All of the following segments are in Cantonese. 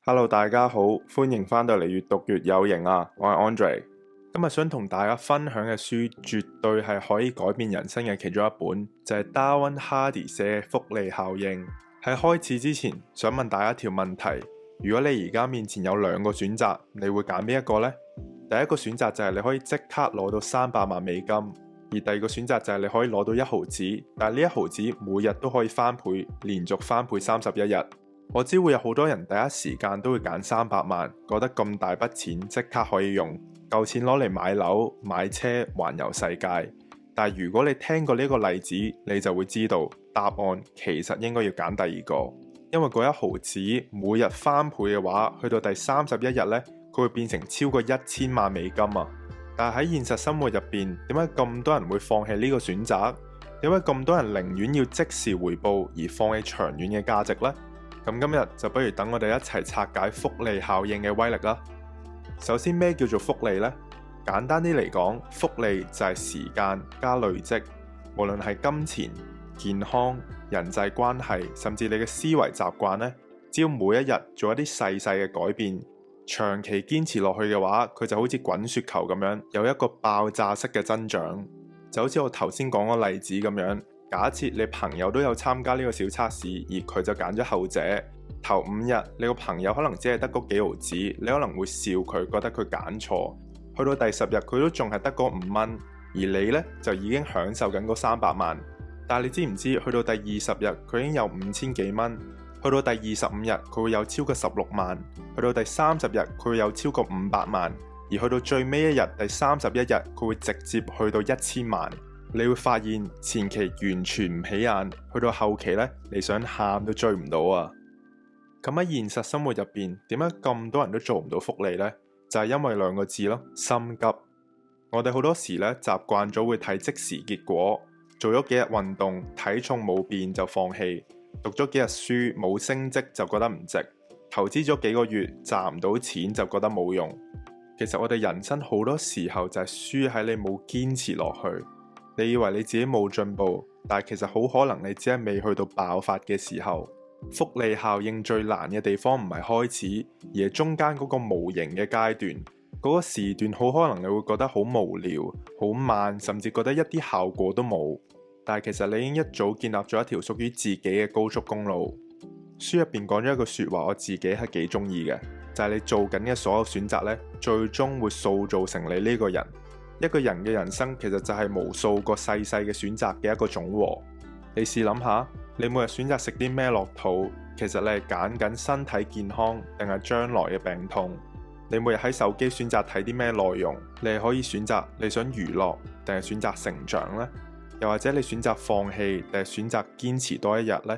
Hello，大家好，歡迎翻到嚟越讀越有型啊！我係 Andre，今日想同大家分享嘅書，絕對係可以改變人生嘅其中一本，就係 Darwin Hardy 寫嘅《複利效應》。喺開始之前，想問大家一條問題：如果你而家面前有兩個選擇，你會揀邊一個呢？第一個選擇就係你可以即刻攞到300萬美金，而第二個選擇就係你可以攞到1毫子，但係呢1毫子每日都可以翻倍，連續翻倍31日。我知會有好多人第一時間都會揀300萬，覺得咁大筆錢即刻可以用，夠錢攞嚟買樓、買車、環遊世界。但如果你聽過呢個例子，你就會知道答案其實應該要揀第二個，因為嗰1毫子每日翻倍嘅話，去到第31日呢，佢會變成超過1000萬美金啊！但係喺現實生活入邊，點解咁多人會放棄呢個選擇？點解咁多人寧願要即時回報而放棄長遠嘅價值呢？咁今日就不如等我哋一齊拆解複利效應嘅威力啦。首先，咩叫做複利呢？簡單啲嚟講，複利就係時間加累積，無論係金錢、健康、人際關係，甚至你嘅思維習慣呢，只要每一日做一啲細細嘅改變，長期堅持落去嘅話，佢就好似滾雪球咁樣，有一個爆炸式嘅增長。就好似我頭先講個例子咁樣。假設你朋友都有參加呢個小測試，而佢就揀咗後者。頭5日，你個朋友可能只係得嗰幾毫子，你可能會笑佢，覺得佢揀錯。去到第10日，佢都仲係得嗰5蚊，而你呢，就已經享受緊嗰300萬。但係你知唔知，去到第20日，佢已經有5000幾蚊；去到第25日，佢會有超過16萬；去到第30日，佢會有超過500萬；而去到最尾一日，第31日，佢會直接去到1000萬。你會發現前期完全唔起眼，去到後期呢，你想喊都追唔到啊！咁喺現實生活入邊，點解咁多人都做唔到複利呢？就係因為2個字咯，心急。我哋好多時呢，習慣咗會睇即時結果，做咗幾日運動，體重冇變就放棄；讀咗幾日書冇升職就覺得唔值；投資咗幾個月賺唔到錢就覺得冇用。其實我哋人生好多時候就係輸喺你冇堅持落去。你以為你自己冇進步，但其實好可能你只係未去到爆發嘅時候。複利效應最難嘅地方唔係開始，而係中間嗰個無形嘅階段。嗰個時段好可能你會覺得好無聊、好慢，甚至覺得一啲效果都冇。但其實你已經一早建立咗一條屬於自己嘅高速公路。書入邊講咗一句說話，我自己係幾中意嘅，就係你做緊嘅所有選擇呢，最終會塑造成你呢個人。一個人嘅人生其實就係無數個細細嘅選擇嘅一個總和。你試諗下，你每日選擇食啲咩落肚，其實你係揀緊身體健康定係將來嘅病痛。你每日喺手機選擇睇啲咩內容，你係可以選擇你想娛樂定係選擇成長呢？又或者你選擇放棄定係選擇堅持多一日呢？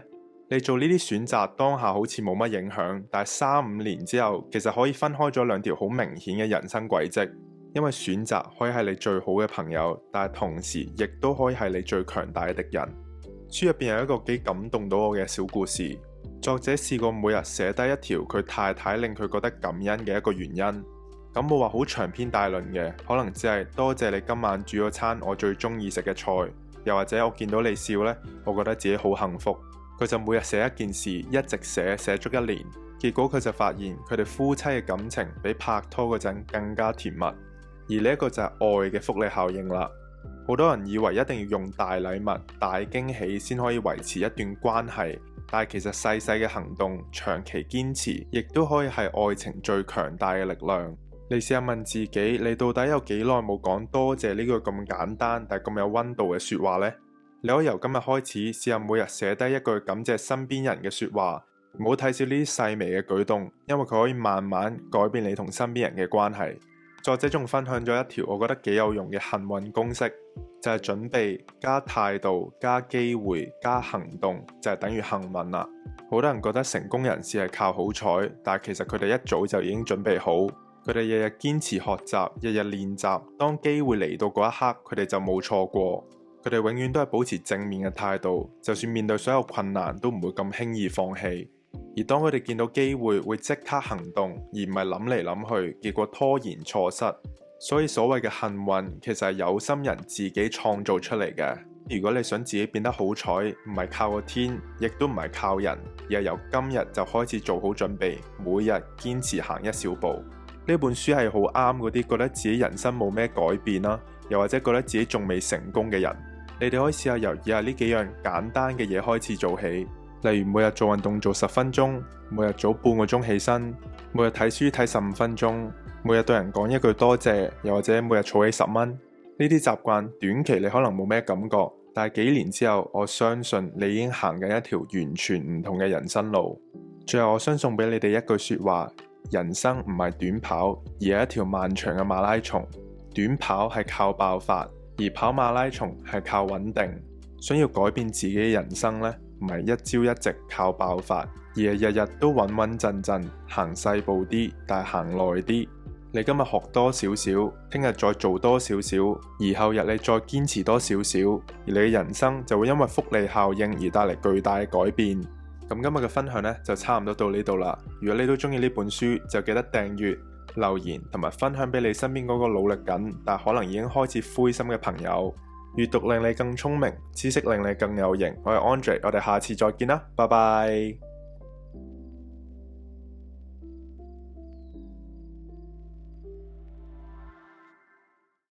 你做呢啲選擇當下好似冇乜影響，但係3-5年之後，其實可以分開咗2條好明顯嘅人生軌跡。因為選擇可以係你最好嘅朋友，但係同時亦都可以係你最強大嘅敵人。書入邊有一個幾感動到我嘅小故事，作者試過每日寫低一條佢太太令佢覺得感恩嘅一個原因。咁冇話好長篇大論嘅，可能只係多謝你今晚煮咗餐我最中意食嘅菜，又或者我見到你笑呢，我覺得自己好幸福。佢就每日寫一件事，一直寫足1年，結果佢就發現佢哋夫妻嘅感情比拍拖嗰陣更加甜蜜。而呢一個就係愛嘅複利效應啦。好多人以為一定要用大禮物、大驚喜先可以維持一段關係，但係其實細細嘅行動、長期堅持，亦都可以係愛情最強大嘅力量。你試下問自己，你到底有幾耐冇講多謝呢句咁簡單但係咁有溫度嘅說話呢？你可以由今日開始試下每日寫低一句感謝身邊人嘅說話，唔好睇少呢啲細微嘅舉動，因為佢可以慢慢改變你同身邊人嘅關係。作者仲分享咗一條我覺得幾有用嘅幸運公式，就係準備加態度加機會加行動就係等於幸運啦。好多人覺得成功人士係靠好彩，但係其實佢哋一早就已經準備好，佢哋日日堅持學習，日日練習，當機會嚟到嗰一刻，佢哋就冇錯過。佢哋永遠都係保持正面嘅態度，就算面對所有困難都唔會咁輕易放棄。而當佢哋見到機會即刻行動，而唔係諗嚟諗去，結果拖延錯失。所以所謂嘅幸運，其實係有心人自己創造出嚟嘅。如果你想自己變得好彩，唔係靠個天，亦都唔係靠人，而係由今日就開始做好準備，每日堅持行一小步。呢本書係好啱嗰啲覺得自己人生冇咩改變啦，又或者覺得自己仲未成功嘅人。你哋可以試下由以下呢幾樣簡單嘅嘢開始做起，例如每日做運動做10分鐘，每日早半個鐘起身，每日睇書睇15分鐘，每日對人講一句多謝，又或者每日儲起10蚊。呢啲習慣短期你可能冇咩感覺，但係幾年之後，我相信你已經行緊一條完全唔同嘅人生路。最後我想送俾你哋一句說話：人生唔係短跑，而係一條漫長嘅馬拉松。短跑係靠爆發，而跑馬拉松係靠穩定。想要改變自己嘅人生呢，唔係一朝一夕靠爆發，而係日日都穩穩陣陣，行細步啲，但係行耐啲。你今日學多少少，聽日再做多少少，而後日你再堅持多少少，而你嘅人生就會因為複利效應而帶嚟巨大嘅改變。咁今日嘅分享呢，就差唔多到呢度啦。如果你都中意呢本書，就記得訂閱、留言同埋分享俾你身邊嗰個努力緊但可能已經開始灰心嘅朋友。閱讀令你更聰明，知識令你更有型。我係 Andre，我哋下次再見啦，拜拜。